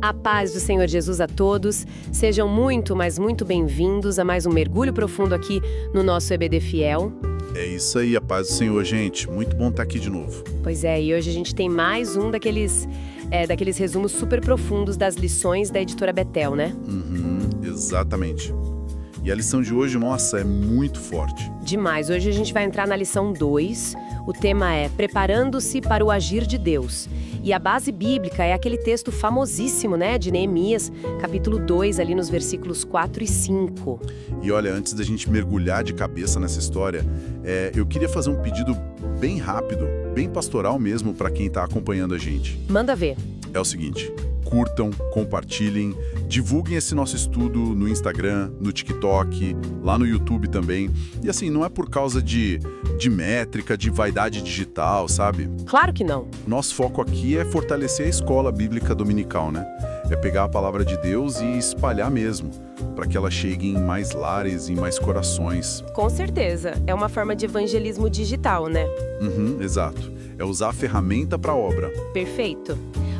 A paz do Senhor Jesus a todos. Sejam muito, mas muito bem-vindos a mais um mergulho profundo aqui no nosso EBD Fiel. É isso aí, a paz do Senhor, gente. Muito bom estar aqui de novo. Pois é, e hoje a gente tem mais um daqueles resumos super profundos das lições da editora Betel, né? Exatamente. E a lição de hoje, nossa, é muito forte. Demais. Hoje a gente vai entrar na lição 2. O tema é Preparando-se para o Agir de Deus. E a base bíblica é aquele texto famosíssimo, né, de Neemias, capítulo 2, ali nos versículos 4 e 5. E olha, antes da gente mergulhar de cabeça nessa história, eu queria fazer um pedido bem rápido, bem pastoral mesmo, para quem está acompanhando a gente. Manda ver. É o seguinte: curtam, compartilhem, divulguem esse nosso estudo no Instagram, no TikTok, lá no YouTube também. E assim, não é por causa de métrica, de vaidade digital, sabe? Claro que não. Nosso foco aqui é fortalecer a escola bíblica dominical, né? É pegar a palavra de Deus e espalhar mesmo, para que ela chegue em mais lares, em mais corações. Com certeza. É uma forma de evangelismo digital, né? Exato. É usar a ferramenta para a obra. Perfeito.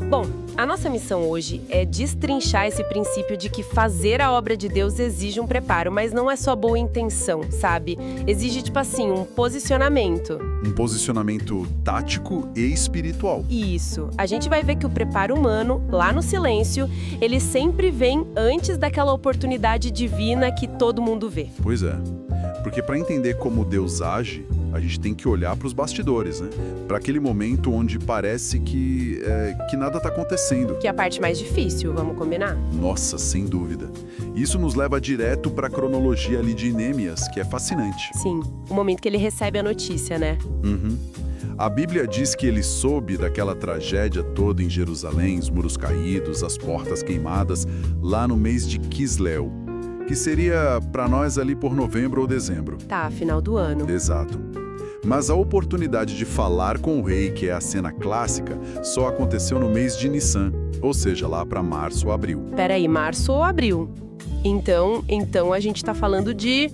Bom, a nossa missão hoje é destrinchar esse princípio de que fazer a obra de Deus exige um preparo, mas não é só boa intenção, sabe? Exige, tipo assim, um posicionamento. Um posicionamento tático e espiritual. Isso. A gente vai ver que o preparo humano, lá no silêncio, ele sempre vem antes daquela oportunidade divina que todo mundo vê. Pois é. Porque para entender como Deus age, a gente tem que olhar para os bastidores, né? Para aquele momento onde parece que nada está acontecendo. Que é a parte mais difícil, vamos combinar? Nossa, sem dúvida. Isso nos leva direto para a cronologia ali de Neemias, que é fascinante. Sim, o momento que ele recebe a notícia, né? A Bíblia diz que ele soube daquela tragédia toda em Jerusalém, os muros caídos, as portas queimadas, lá no mês de Quisleu, que seria para nós ali por novembro ou dezembro. Tá, final do ano. Exato. Mas a oportunidade de falar com o rei, que é a cena clássica, só aconteceu no mês de Nissan, ou seja, lá para março ou abril. Peraí, março ou abril? Então a gente tá falando de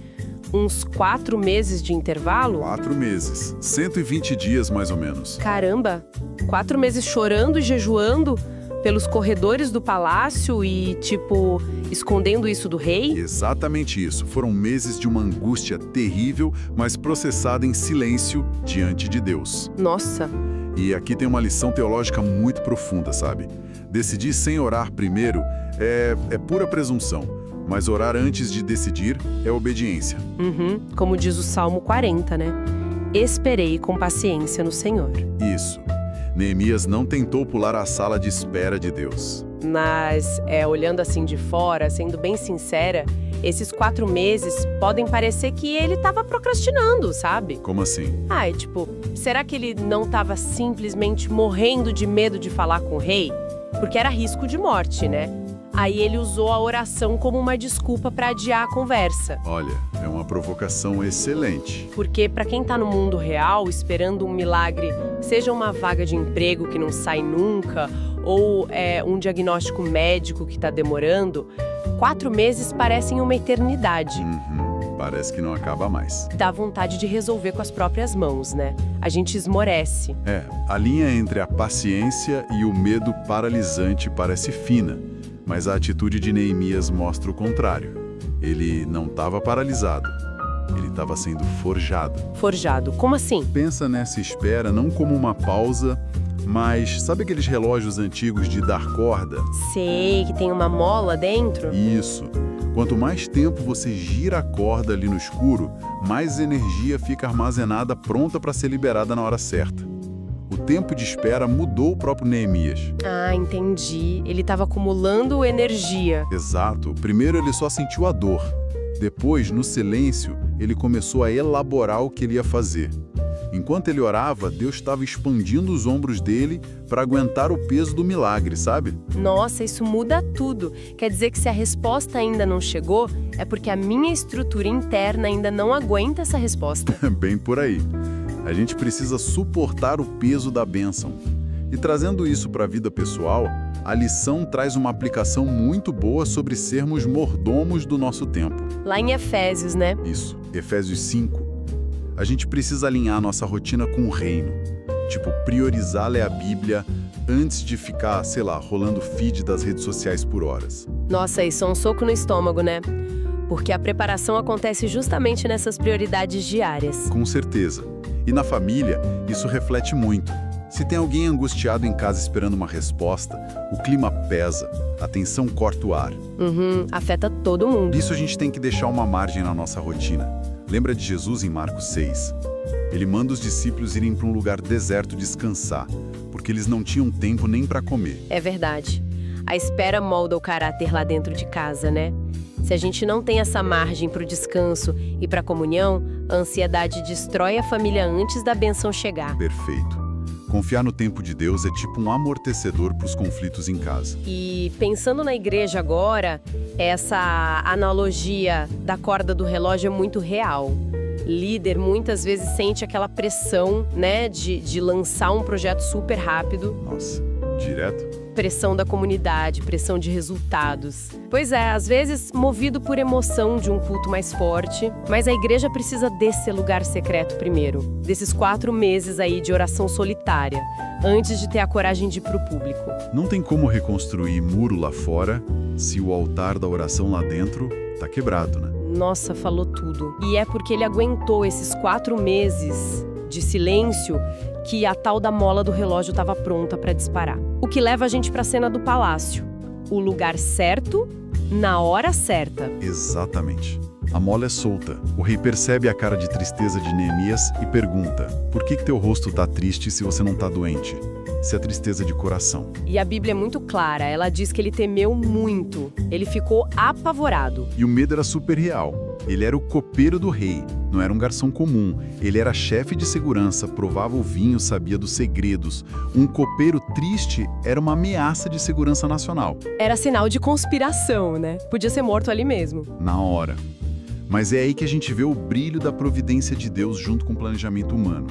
uns 4 meses de intervalo? 4 meses, 120 dias mais ou menos. Caramba, 4 meses chorando e jejuando pelos corredores do palácio e, tipo, escondendo isso do rei? Exatamente isso. Foram meses de uma angústia terrível, mas processada em silêncio diante de Deus. Nossa. E aqui tem uma lição teológica muito profunda, sabe? Decidir sem orar primeiro é pura presunção, mas orar antes de decidir é obediência. Como diz o Salmo 40, né? Esperei com paciência no Senhor. Isso. Neemias não tentou pular a sala de espera de Deus. Mas, olhando assim de fora, sendo bem sincera, esses 4 meses podem parecer que ele estava procrastinando, sabe? Como assim? Será que ele não estava simplesmente morrendo de medo de falar com o rei? Porque era risco de morte, né? Aí ele usou a oração como uma desculpa para adiar a conversa. Olha, é uma provocação excelente. Porque para quem tá no mundo real, esperando um milagre, seja uma vaga de emprego que não sai nunca, ou um diagnóstico médico que tá demorando, 4 meses parecem uma eternidade. Parece que não acaba mais. Dá vontade de resolver com as próprias mãos, né? A gente esmorece. A linha entre a paciência e o medo paralisante parece fina. Mas a atitude de Neemias mostra o contrário. Ele não estava paralisado. Ele estava sendo forjado. Forjado? Como assim? Pensa nessa espera não como uma pausa, mas sabe aqueles relógios antigos de dar corda? Sei, que tem uma mola dentro. Isso. Quanto mais tempo você gira a corda ali no escuro, mais energia fica armazenada pronta para ser liberada na hora certa. O tempo de espera mudou o próprio Neemias. Ah, entendi. Ele estava acumulando energia. Exato. Primeiro ele só sentiu a dor. Depois, no silêncio, ele começou a elaborar o que ele ia fazer. Enquanto ele orava, Deus estava expandindo os ombros dele para aguentar o peso do milagre, sabe? Nossa, isso muda tudo. Quer dizer que se a resposta ainda não chegou, é porque a minha estrutura interna ainda não aguenta essa resposta. Bem por aí. A gente precisa suportar o peso da bênção. E trazendo isso para a vida pessoal, a lição traz uma aplicação muito boa sobre sermos mordomos do nosso tempo. Lá em Efésios, né? Isso, Efésios 5. A gente precisa alinhar nossa rotina com o reino. Tipo, priorizar ler a Bíblia antes de ficar, sei lá, rolando feed das redes sociais por horas. Nossa, isso é um soco no estômago, né? Porque a preparação acontece justamente nessas prioridades diárias. Com certeza. E na família, isso reflete muito. Se tem alguém angustiado em casa esperando uma resposta, o clima pesa, a tensão corta o ar. Afeta todo mundo. Isso a gente tem que deixar uma margem na nossa rotina. Lembra de Jesus em Marcos 6? Ele manda os discípulos irem para um lugar deserto descansar, porque eles não tinham tempo nem para comer. É verdade. A espera molda o caráter lá dentro de casa, né? Se a gente não tem essa margem para o descanso e para a comunhão, a ansiedade destrói a família antes da bênção chegar. Perfeito. Confiar no tempo de Deus é tipo um amortecedor para os conflitos em casa. E pensando na igreja agora, essa analogia da corda do relógio é muito real. Líder muitas vezes sente aquela pressão, né, de lançar um projeto super rápido. Nossa, direto? Pressão da comunidade, pressão de resultados. Pois é, às vezes movido por emoção de um culto mais forte, mas a igreja precisa desse lugar secreto primeiro, desses 4 meses aí de oração solitária, antes de ter a coragem de ir pro público. Não tem como reconstruir muro lá fora se o altar da oração lá dentro tá quebrado, né? Nossa, falou tudo. E é porque ele aguentou esses 4 meses de silêncio que a tal da mola do relógio estava pronta para disparar. O que leva a gente para a cena do palácio. O lugar certo, na hora certa. Exatamente. A mola é solta. O rei percebe a cara de tristeza de Neemias e pergunta: por que teu rosto está triste se você não está doente? Isso é tristeza de coração. E a Bíblia é muito clara. Ela diz que ele temeu muito. Ele ficou apavorado. E o medo era super real. Ele era o copeiro do rei, não era um garçom comum. Ele era chefe de segurança, provava o vinho, sabia dos segredos. Um copeiro triste era uma ameaça de segurança nacional. Era sinal de conspiração, né? Podia ser morto ali mesmo. Na hora. Mas é aí que a gente vê o brilho da providência de Deus junto com o planejamento humano.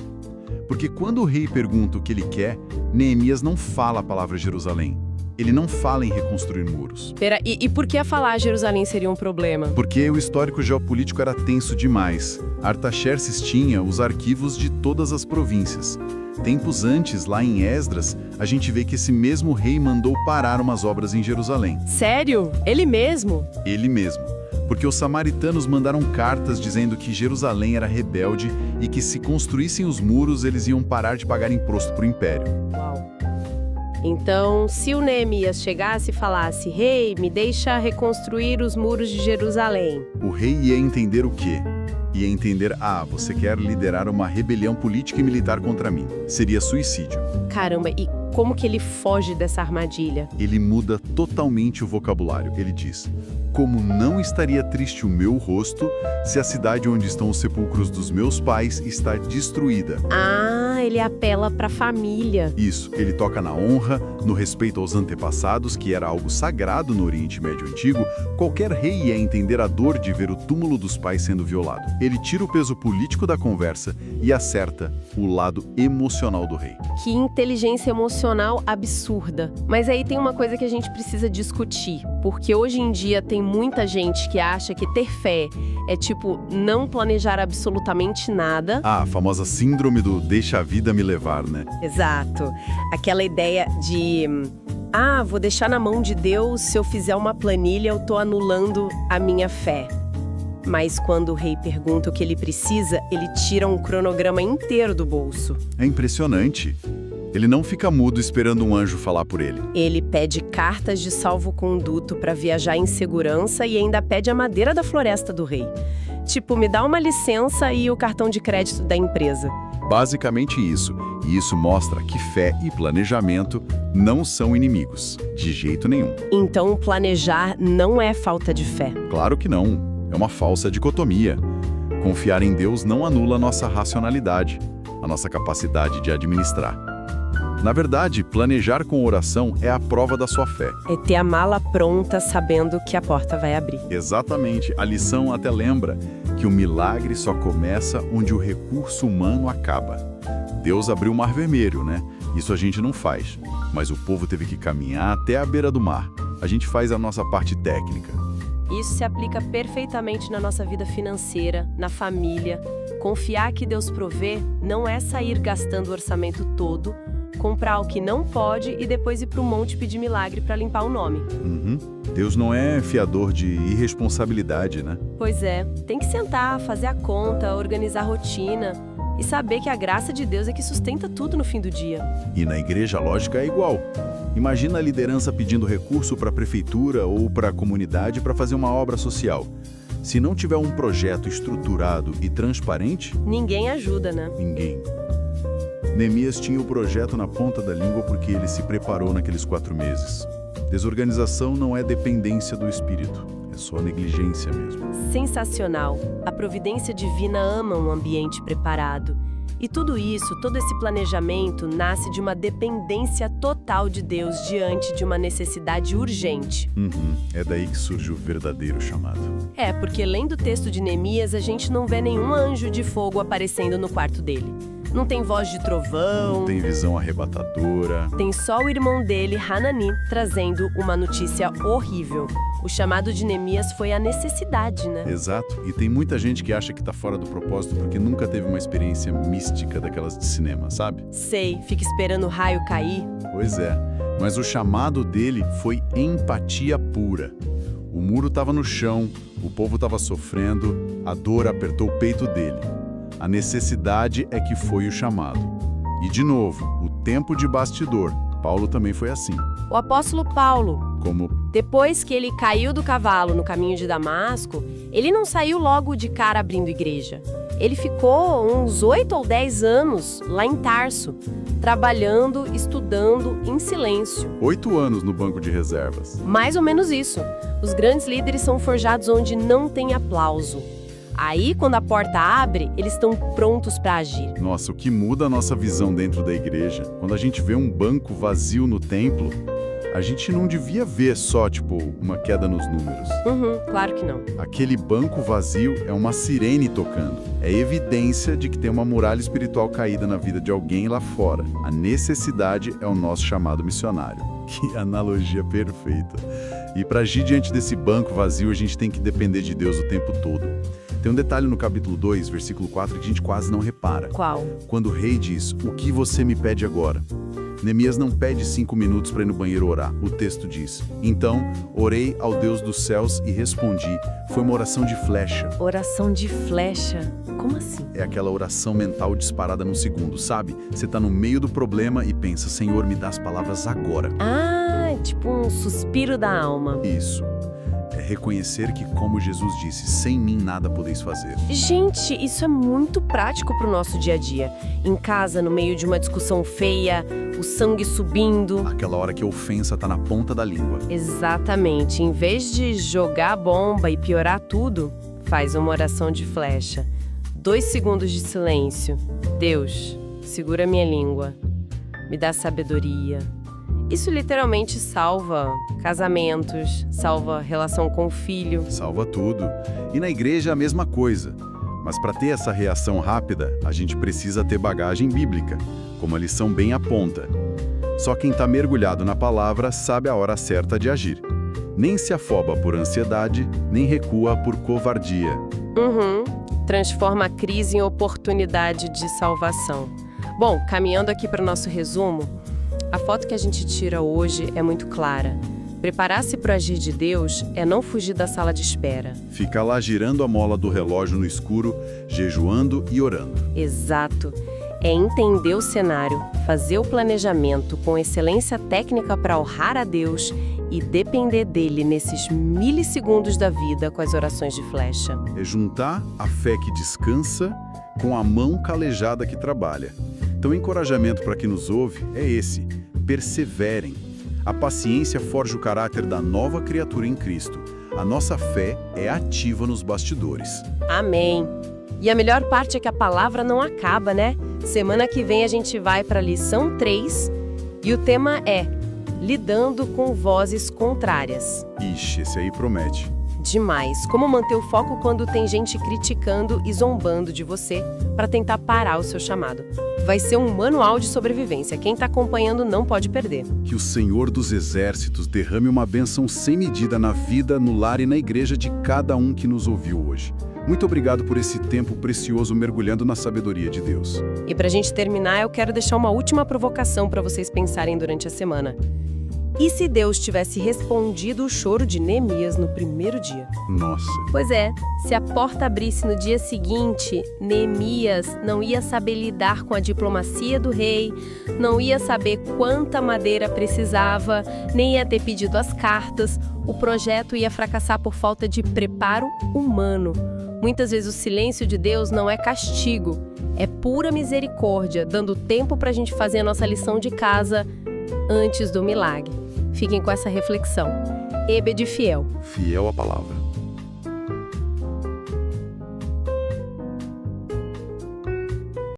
Porque quando o rei pergunta o que ele quer, Neemias não fala a palavra Jerusalém. Ele não fala em reconstruir muros. Pera, e por que falar Jerusalém seria um problema? Porque o histórico geopolítico era tenso demais. Artaxerxes tinha os arquivos de todas as províncias. Tempos antes, lá em Esdras, a gente vê que esse mesmo rei mandou parar umas obras em Jerusalém. Sério? Ele mesmo? Ele mesmo. Porque os samaritanos mandaram cartas dizendo que Jerusalém era rebelde e que se construíssem os muros, eles iam parar de pagar imposto para o império. Uau. Então, se o Neemias chegasse e falasse: rei, me deixa reconstruir os muros de Jerusalém. O rei ia entender o quê? Ia entender: você quer liderar uma rebelião política e militar contra mim. Seria suicídio. Caramba, e como que ele foge dessa armadilha? Ele muda totalmente o vocabulário. Ele diz: como não estaria triste o meu rosto se a cidade onde estão os sepulcros dos meus pais está destruída. Ele apela para a família. Isso, ele toca na honra, no respeito aos antepassados, que era algo sagrado no Oriente Médio Antigo. Qualquer rei ia entender a dor de ver o túmulo dos pais sendo violado. Ele tira o peso político da conversa e acerta o lado emocional do rei. Que inteligência emocional absurda. Mas aí tem uma coisa que a gente precisa discutir, porque hoje em dia tem muita gente que acha que ter fé é tipo não planejar absolutamente nada. A famosa síndrome do deixa a vida me levar, né? Exato. Aquela ideia de vou deixar na mão de Deus, se eu fizer uma planilha eu tô anulando a minha fé. Mas quando o rei pergunta o que ele precisa, ele tira um cronograma inteiro do bolso. É impressionante. Ele não fica mudo esperando um anjo falar por ele. Ele pede cartas de salvo-conduto para viajar em segurança e ainda pede a madeira da floresta do rei. Tipo, me dá uma licença e o cartão de crédito da empresa. Basicamente isso. E isso mostra que fé e planejamento não são inimigos, de jeito nenhum. Então, planejar não é falta de fé. Claro que não. É uma falsa dicotomia. Confiar em Deus não anula a nossa racionalidade, a nossa capacidade de administrar. Na verdade, planejar com oração é a prova da sua fé. É ter a mala pronta sabendo que a porta vai abrir. Exatamente. A lição até lembra que o milagre só começa onde o recurso humano acaba. Deus abriu o Mar Vermelho, né? Isso a gente não faz. Mas o povo teve que caminhar até a beira do mar. A gente faz a nossa parte técnica. Isso se aplica perfeitamente na nossa vida financeira, na família, Confiar que Deus provê não é sair gastando o orçamento todo, comprar o que não pode e depois ir para o monte pedir milagre para limpar o nome. Deus não é fiador de irresponsabilidade, né? Pois é, tem que sentar, fazer a conta, organizar a rotina e saber que a graça de Deus é que sustenta tudo no fim do dia. E na igreja a lógica é igual. Imagina a liderança pedindo recurso para a prefeitura ou para a comunidade para fazer uma obra social. Se não tiver um projeto estruturado e transparente... Ninguém ajuda, né? Ninguém. Neemias tinha o projeto na ponta da língua porque ele se preparou naqueles 4 meses. Desorganização não é dependência do espírito, é só negligência mesmo. Sensacional! A providência divina ama um ambiente preparado. E tudo isso, todo esse planejamento, nasce de uma dependência total de Deus diante de uma necessidade urgente. É daí que surge o verdadeiro chamado. É, porque lendo o texto de Neemias, a gente não vê nenhum anjo de fogo aparecendo no quarto dele. Não tem voz de trovão. Não tem visão arrebatadora. Tem só o irmão dele, Hanani, trazendo uma notícia horrível. O chamado de Neemias foi a necessidade, né? Exato. E tem muita gente que acha que tá fora do propósito porque nunca teve uma experiência mística daquelas de cinema, sabe? Sei, fica esperando o raio cair. Pois é. Mas o chamado dele foi empatia pura. O muro estava no chão, o povo estava sofrendo, a dor apertou o peito dele. A necessidade é que foi o chamado. E, de novo, o tempo de bastidor. Paulo também foi assim. O apóstolo Paulo, Como depois que ele caiu do cavalo no caminho de Damasco, ele não saiu logo de cara abrindo igreja. Ele ficou uns 8 ou 10 anos lá em Tarso, trabalhando, estudando, em silêncio. 8 anos no banco de reservas. Mais ou menos isso. Os grandes líderes são forjados onde não tem aplauso. Aí, quando a porta abre, eles estão prontos para agir. Nossa, o que muda a nossa visão dentro da igreja? Quando a gente vê um banco vazio no templo, a gente não devia ver só, uma queda nos números. Claro que não. Aquele banco vazio é uma sirene tocando. É evidência de que tem uma muralha espiritual caída na vida de alguém lá fora. A necessidade é o nosso chamado missionário. Que analogia perfeita. E para agir diante desse banco vazio, a gente tem que depender de Deus o tempo todo. Tem um detalhe no capítulo 2, versículo 4, que a gente quase não repara. Qual? Quando o rei diz, o que você me pede agora? Neemias não pede 5 minutos para ir no banheiro orar. O texto diz, então, orei ao Deus dos céus e respondi. Foi uma oração de flecha. Oração de flecha? Como assim? É aquela oração mental disparada num segundo, sabe? Você tá no meio do problema e pensa, Senhor, me dá as palavras agora. Ah, tipo um suspiro da alma. Isso. É reconhecer que, como Jesus disse, sem mim nada podeis fazer. Gente, isso é muito prático pro nosso dia a dia. Em casa, no meio de uma discussão feia, o sangue subindo. Aquela hora que a ofensa tá na ponta da língua. Exatamente. Em vez de jogar a bomba e piorar tudo, faz uma oração de flecha. 2 segundos de silêncio. Deus, segura minha língua. Me dá sabedoria. Isso literalmente salva casamentos, salva relação com o filho. Salva tudo. E na igreja a mesma coisa. Mas para ter essa reação rápida, a gente precisa ter bagagem bíblica, como a lição bem aponta. Só quem está mergulhado na palavra sabe a hora certa de agir. Nem se afoba por ansiedade, nem recua por covardia. Transforma a crise em oportunidade de salvação. Bom, caminhando aqui para o nosso resumo, a foto que a gente tira hoje é muito clara. Preparar-se para o agir de Deus é não fugir da sala de espera. Fica lá girando a mola do relógio no escuro, jejuando e orando. Exato. É entender o cenário, fazer o planejamento com excelência técnica para honrar a Deus e depender dele nesses milissegundos da vida com as orações de flecha. É juntar a fé que descansa com a mão calejada que trabalha. Então, o encorajamento para quem nos ouve é esse: perseverem. A paciência forja o caráter da nova criatura em Cristo. A nossa fé é ativa nos bastidores. Amém. E a melhor parte é que a palavra não acaba, né? Semana que vem a gente vai para a lição 3 e o tema é lidando com vozes contrárias. Ixi, esse aí promete. Demais. Como manter o foco quando tem gente criticando e zombando de você para tentar parar o seu chamado. Vai ser um manual de sobrevivência. Quem está acompanhando não pode perder. Que o Senhor dos Exércitos derrame uma bênção sem medida na vida, no lar e na igreja de cada um que nos ouviu hoje. Muito obrigado por esse tempo precioso mergulhando na sabedoria de Deus. E para a gente terminar, eu quero deixar uma última provocação para vocês pensarem durante a semana. E se Deus tivesse respondido o choro de Neemias no primeiro dia? Nossa. Pois é, se a porta abrisse no dia seguinte, Neemias não ia saber lidar com a diplomacia do rei, não ia saber quanta madeira precisava, nem ia ter pedido as cartas, o projeto ia fracassar por falta de preparo humano. Muitas vezes o silêncio de Deus não é castigo, é pura misericórdia, dando tempo para a gente fazer a nossa lição de casa antes do milagre. Fiquem com essa reflexão. Ébede fiel. Fiel à palavra.